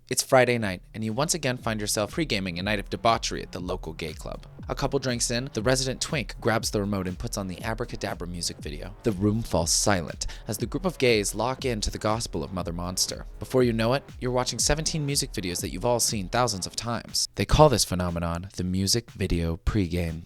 It's Friday night, and you once again find yourself pre-gaming a night of debauchery at the local gay club. A couple drinks in, the resident twink grabs the remote and puts on the abracadabra music video. The room falls silent as the group of gays lock in to the gospel of Mother Monster. Before you know it, you're watching 17 music videos that you've all seen thousands of times. They call this phenomenon the music video pregame.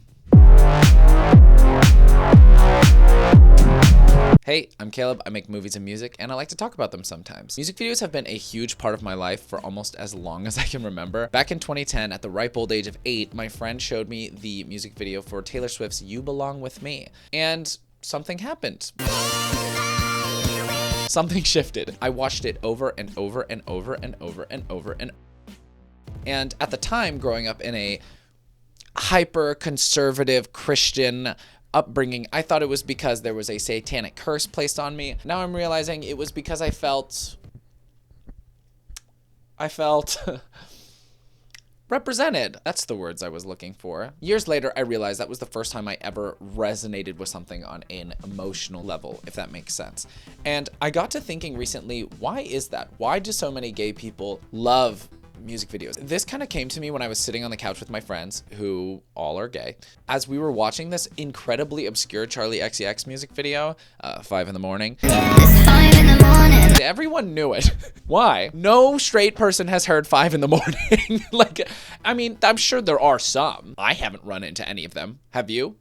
Hey, I'm Caleb. I make movies and music, and I like to talk about them sometimes. Music videos have been a huge part of my life for almost as long as I can remember. Back in 2010, at the ripe old age of 8, my friend showed me the music video for Taylor Swift's You Belong With Me, and something happened. Something shifted. I watched it over and over and over and over and over and at the time, growing up in a hyper-conservative Christian upbringing, I thought it was because there was a satanic curse placed on me. Now I'm realizing it was because I felt represented. That's the words I was looking for. Years later, I realized that was the first time I ever resonated with something on an emotional level, if that makes sense. And I got to thinking recently, why is that? Why do so many gay people love music videos? This kind of came to me when I was sitting on the couch with my friends, who all are gay, as we were watching this incredibly obscure Charlie XCX music video, 5 in the morning. It's 5 in the morning. Everyone knew it. Why? No straight person has heard 5 in the morning. I mean, I'm sure there are some. I haven't run into any of them. Have you?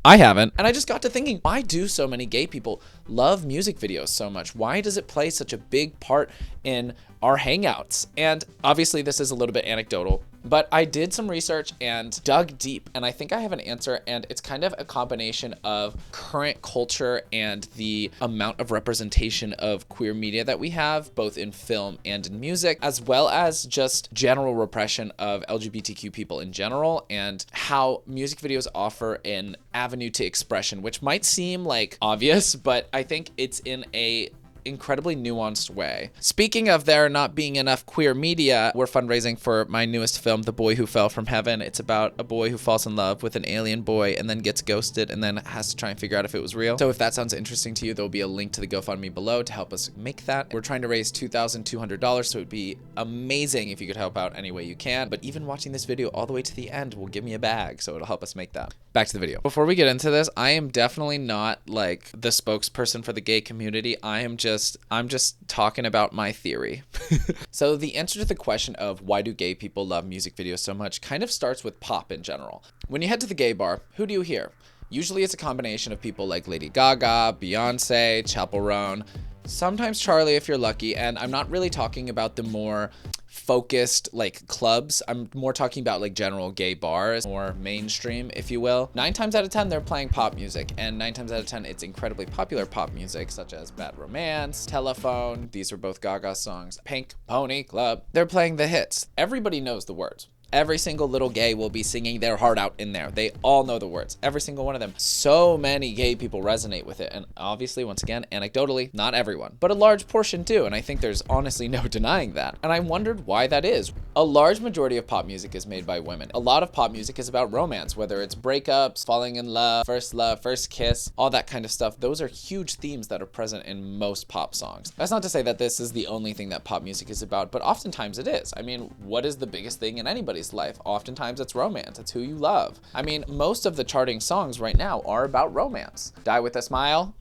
I haven't. And I just got to thinking, why do so many gay people love music videos so much? Why does it play such a big part in our hangouts? And obviously this is a little bit anecdotal, but I did some research and dug deep, and I think I have an answer, and it's kind of a combination of current culture and the amount of representation of queer media that we have, both in film and in music, as well as just general repression of LGBTQ people in general, and how music videos offer an avenue to expression, which might seem like obvious, but I think it's in a incredibly nuanced way. Speaking of there not being enough queer media, we're fundraising for my newest film, The Boy Who Fell from Heaven. It's about a boy who falls in love with an alien boy and then gets ghosted and then has to try and figure out if it was real. So if that sounds interesting to you, there'll be a link to the GoFundMe below to help us make that. We're trying to raise $2,200, so it'd be amazing if you could help out any way you can. But even watching this video all the way to the end will give me a bag, so it'll help us make that. Back to the video. Before we get into this, I am definitely not like the spokesperson for the gay community. I'm just talking about my theory. So the answer to the question of why do gay people love music videos so much kind of starts with pop in general. When you head to the gay bar, who do you hear? Usually it's a combination of people like Lady Gaga, Beyonce, Chappell Roan, sometimes Charlie if you're lucky, and I'm not really talking about the more focused like clubs. I'm more talking about like general gay bars, more mainstream, if you will. 9 times out of 10 they're playing pop music, and 9 times out of 10 it's incredibly popular pop music such as Bad Romance, Telephone, these are both Gaga songs, Pink Pony Club. They're playing the hits. Everybody knows the words. Every single little gay will be singing their heart out in there. They all know the words, every single one of them. So many gay people resonate with it. And obviously, once again, anecdotally, not everyone, but a large portion do. And I think there's honestly no denying that. And I wondered why that is. A large majority of pop music is made by women. A lot of pop music is about romance, whether it's breakups, falling in love, first kiss, all that kind of stuff. Those are huge themes that are present in most pop songs. That's not to say that this is the only thing that pop music is about, but oftentimes it is. I mean, what is the biggest thing in anybody's life? Oftentimes it's romance. It's who you love. I mean, most of the charting songs right now are about romance. Die with a Smile.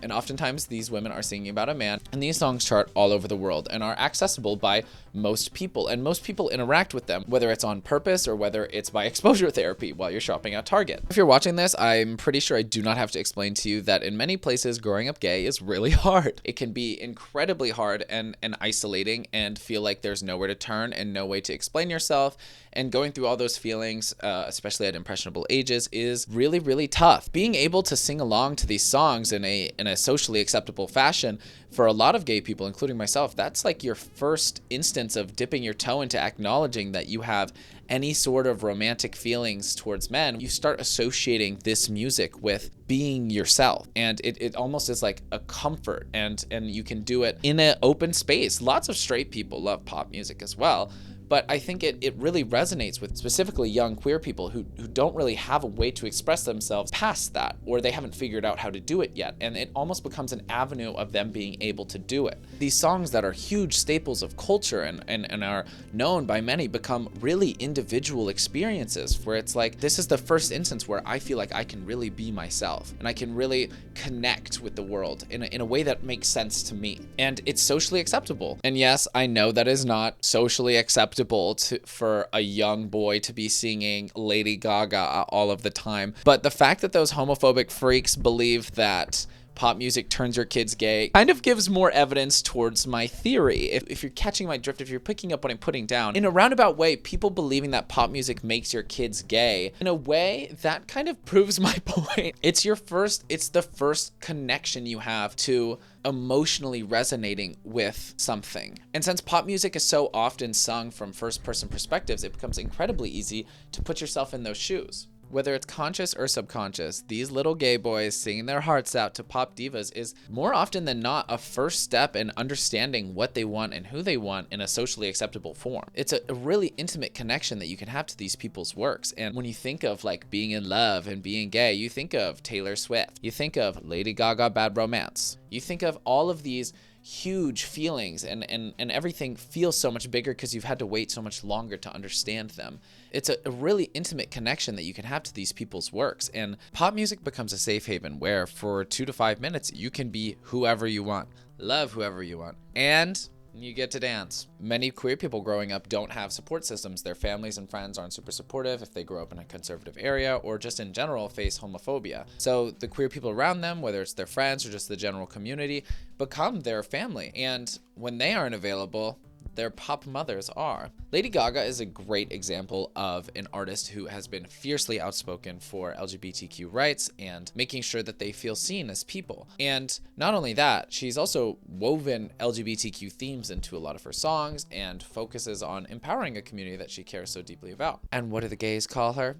And oftentimes these women are singing about a man, and these songs chart all over the world and are accessible by most people, and most people interact with them, whether it's on purpose or whether it's by exposure therapy while you're shopping at Target. If you're watching this, I'm pretty sure I do not have to explain to you that in many places growing up gay is really hard. It can be incredibly hard and isolating and feel like there's nowhere to turn and no way to explain yourself, and going through all those feelings, especially at impressionable ages, is really, really tough. Being able to sing along to these songs in a socially acceptable fashion, for a lot of gay people, including myself, that's like your first instance of dipping your toe into acknowledging that you have any sort of romantic feelings towards men. You start associating this music with being yourself, and it almost is like a comfort, and you can do it in an open space. Lots of straight people love pop music as well, but I think it really resonates with specifically young queer people who don't really have a way to express themselves past that, or they haven't figured out how to do it yet, and it almost becomes an avenue of them being able to do it. These songs that are huge staples of culture and are known by many become really individual experiences where it's like, this is the first instance where I feel like I can really be myself and I can really connect with the world in a way that makes sense to me, and it's socially acceptable. And yes, I know that is not socially acceptable for a young boy to be singing Lady Gaga all of the time, but the fact that those homophobic freaks believe that pop music turns your kids gay kind of gives more evidence towards my theory. If you're catching my drift, if you're picking up what I'm putting down, in a roundabout way, people believing that pop music makes your kids gay, in a way, that kind of proves my point. It's the first connection you have to emotionally resonating with something. And since pop music is so often sung from first-person perspectives, it becomes incredibly easy to put yourself in those shoes. Whether it's conscious or subconscious, these little gay boys singing their hearts out to pop divas is more often than not a first step in understanding what they want and who they want in a socially acceptable form. It's a really intimate connection that you can have to these people's works. And when you think of like being in love and being gay, you think of Taylor Swift, you think of Lady Gaga, Bad Romance, you think of all of these huge feelings, and everything feels so much bigger because you've had to wait so much longer to understand them. It's a really intimate connection that you can have to these people's works, and pop music becomes a safe haven where for 2 to 5 minutes you can be whoever you want, love whoever you want, and you get to dance. Many queer people growing up don't have support systems. Their families and friends aren't super supportive if they grow up in a conservative area, or just in general face homophobia. So the queer people around them, whether it's their friends or just the general community, become their family. And when they aren't available, their pop mothers are. Lady Gaga is a great example of an artist who has been fiercely outspoken for LGBTQ rights and making sure that they feel seen as people. And not only that, she's also woven LGBTQ themes into a lot of her songs and focuses on empowering a community that she cares so deeply about. And what do the gays call her?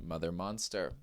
Mother Monster.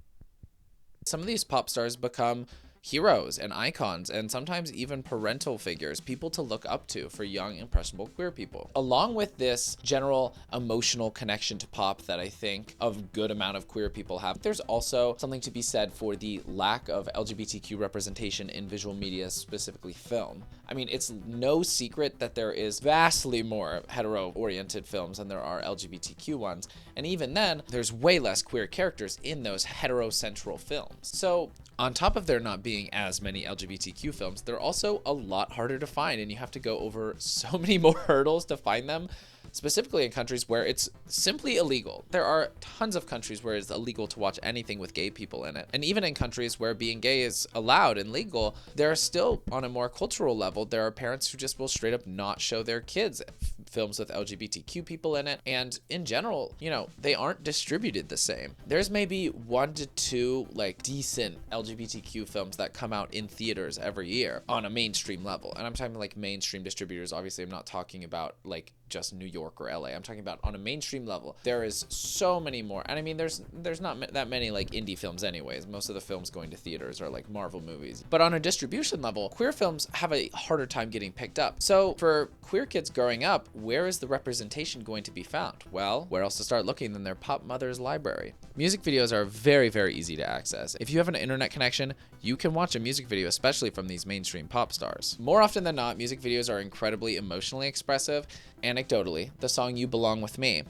Some of these pop stars become heroes and icons, and sometimes even parental figures, people to look up to for young, impressionable queer people. Along with this general emotional connection to pop that I think a good amount of queer people have, there's also something to be said for the lack of LGBTQ representation in visual media, specifically film. I mean, it's no secret that there is vastly more hetero-oriented films than there are LGBTQ ones, and even then, there's way less queer characters in those heterocentral films. So on top of there not being as many LGBTQ films, they're also a lot harder to find, and you have to go over so many more hurdles to find them, specifically in countries where it's simply illegal. There are tons of countries where it's illegal to watch anything with gay people in it. And even in countries where being gay is allowed and legal, there are still, on a more cultural level, there are parents who just will straight up not show their kids films with LGBTQ people in it. And in general, you know, they aren't distributed the same. There's maybe 1 to 2 like decent LGBTQ films that come out in theaters every year on a mainstream level. And I'm talking like mainstream distributors. Obviously, I'm not talking about like just New York or LA. I'm talking about on a mainstream level. There is so many more. And I mean, there's not that many like indie films anyways. Most of the films going to theaters are like Marvel movies. But on a distribution level, queer films have a harder time getting picked up. So for queer kids growing up, where is the representation going to be found? Well, where else to start looking than their pop mother's library? Music videos are very, very easy to access. If you have an internet connection, you can watch a music video, especially from these mainstream pop stars. More often than not, music videos are incredibly emotionally expressive. Anecdotally, the song You Belong With Me.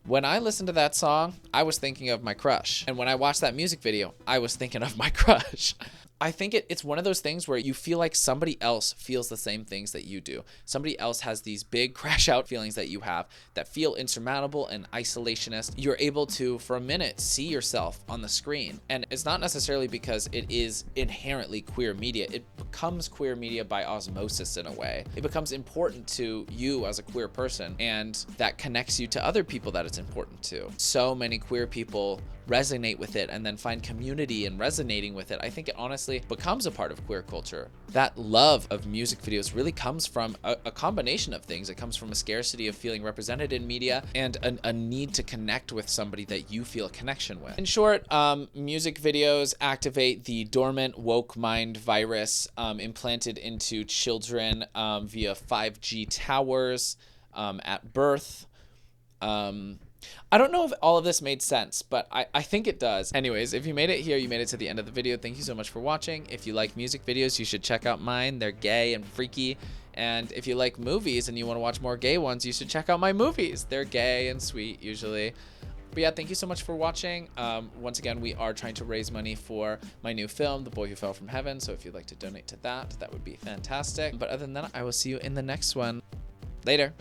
When I listened to that song, I was thinking of my crush. And when I watched that music video, I was thinking of my crush. I think it's one of those things where you feel like somebody else feels the same things that you do. Somebody else has these big crash out feelings that you have that feel insurmountable and isolationist. You're able to, for a minute, see yourself on the screen. And it's not necessarily because it is inherently queer media. It becomes queer media by osmosis in a way. It becomes important to you as a queer person, and that connects you to other people that it's important to. So many queer people resonate with it and then find community in resonating with it. I think it honestly becomes a part of queer culture. That love of music videos really comes from a combination of things. It comes from a scarcity of feeling represented in media and a need to connect with somebody that you feel a connection with. In short, music videos activate the dormant woke mind virus implanted into children via 5G towers at birth. I don't know if all of this made sense, but I think it does. Anyways, if you made it here, you made it to the end of the video. Thank you so much for watching. If you like music videos, you should check out mine. They're gay and freaky. And if you like movies and you want to watch more gay ones, you should check out my movies. They're gay and sweet usually. But yeah, thank you so much for watching. Once again, we are trying to raise money for my new film, The Boy Who Fell from Heaven. So if you'd like to donate to that, that would be fantastic. But other than that, I will see you in the next one. Later.